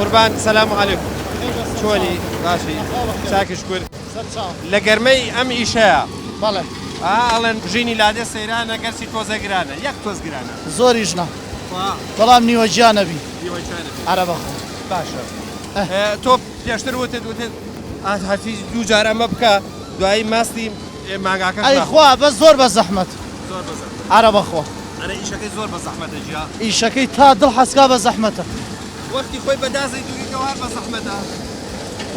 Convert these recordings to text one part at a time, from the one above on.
قوربان سەلام عەلەیکوم چۆنی باشی چاکش کورد لە گەرمەی ئەم ئیشەیە بەڵێ ئەڵێن ژینی لادێ سەیرانە گەرچی تۆزە گرانە یەک تۆز گرانە زۆریش نا بەڵام نیوەجیان نەبی ئارە بەخۆ باشە تۆ پێشتر وتت هەتی دوو جار ئەمە بکە دوایی ماستی ماگاکە ئەی خوا بە زۆر بە زەحمەت ئارە بەخۆ ئەرە ئیشەکەی زۆر بە زەحمەتە جیا ئیشەکەی تا دڵ حەسکا بە زەحمەتە وەختی خۆی بەدازەی دووریکەوە هەر بە زەحمەتە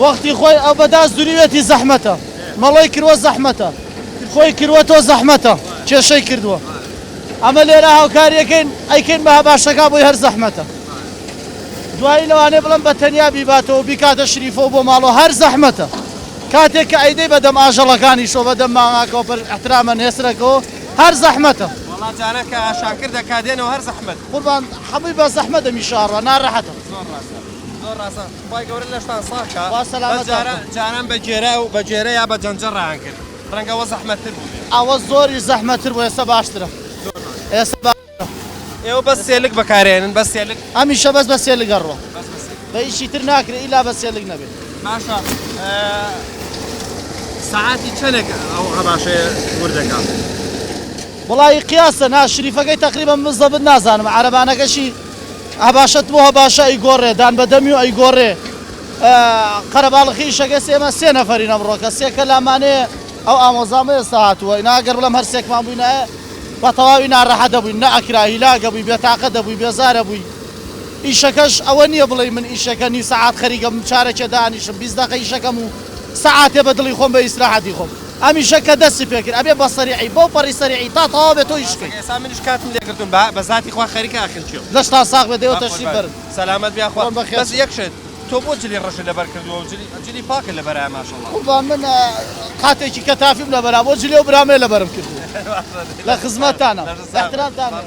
وەختی خۆی ئەو بەداست دووریوێتی زەحمەتە مەڵی کردوە زەحمەتە خۆی کردوەتەوە زەحمەتە کێشەی کردووە ئەمە لێرە هاوکاریەکەین ئەیکەین بە هەباشەکە بۆی هەر زەحمەتە دوایی لەوانێ بڵم بە تەنیا بیباتەوە بیکاتە شریفەوە بۆ ماڵەوە هەر زەحمەتە کاتێک کە ئەیدەی بەدەم ئاژەڵەکانیشەوە بەدەم ماڭاکەوە بەر ئەحترامە نێسرەکەەوە هەر زەحمەتە وڵات جارە کە ئاشاکر دەکاتێنەوە هەر زەحمەت قوربان هەمووی بە زەحمەتە میشاڕە ناڕەحەتە زۆر ڕاستە خی گەورە لەشتان ساکە وا سەلامەت جاران بە جێرە و بە جێرە یا بە جەنجە ڕایان کرد ڕەنگەوە زەحمەتتر بوو ئەوە زۆری زەحمەتتر بوو ئێستا باشترە ئێستا ئێوە بەس سێلک بەکارێنن بە سێلک ئەمیشە بەس بە سێلک گەڕوە بە ئیشی تر ناکرێت ئیلا بە سێلک نەبێت باشە ساعاتی چەندێک ئەو هەباشەیە وردەکە وڵی قیاسە ناشریفەکەی تقریبان مزدەبت نازانم عەرەبانەکەشی هەباشەت بۆ هەباشە ئەیگۆڕێ دان بەدەمی و ئەیگۆڕێ قەرەباڵغی شەکە سێمە سێ نەفەرین ئەمڕۆ کە سێکە لامانەیە ئەو ئامۆزامە ئێستا هاتووە ناگەر بڵم هەر سێکمان بووینە بە تەواوی ناڕەحەت دەبووین نە ئەکراهیلاگە بووی بێتاقە دەبووی بێزارە بووی ئیشەکەش ئەوە نییە بڵێ من ئیشەکە نی سەعات خەریکەم چارەکێ دانیشم 20 دقیقە ئیشەکەم و سەعاتێ بە دڵی خۆم بە ئیسراحەتی خۆم ئەمیشە کە دەستی پێکرد ئەبێ بە سەریعی بۆ پەڕی سەریعی تا تەواو بێت تۆ ئیشکەی ئێستا منیش کاتم لێکردون بە ذاتی خوا خەریکە ئاخنچیۆ لەشتا ساغ بێ دێوە تەشریف برن سەلامەت بیا خوا بەس یەکشت تۆ بۆ جلی ڕەشە لەبەر کردووە جلی پاکە لەبەرای ماشەڵڵا قوربان من قاتێکی کەتافیم لەبەرا بۆ جلێ و برامێ لەبەرم کردو لە خزمەتتانە احترامتانە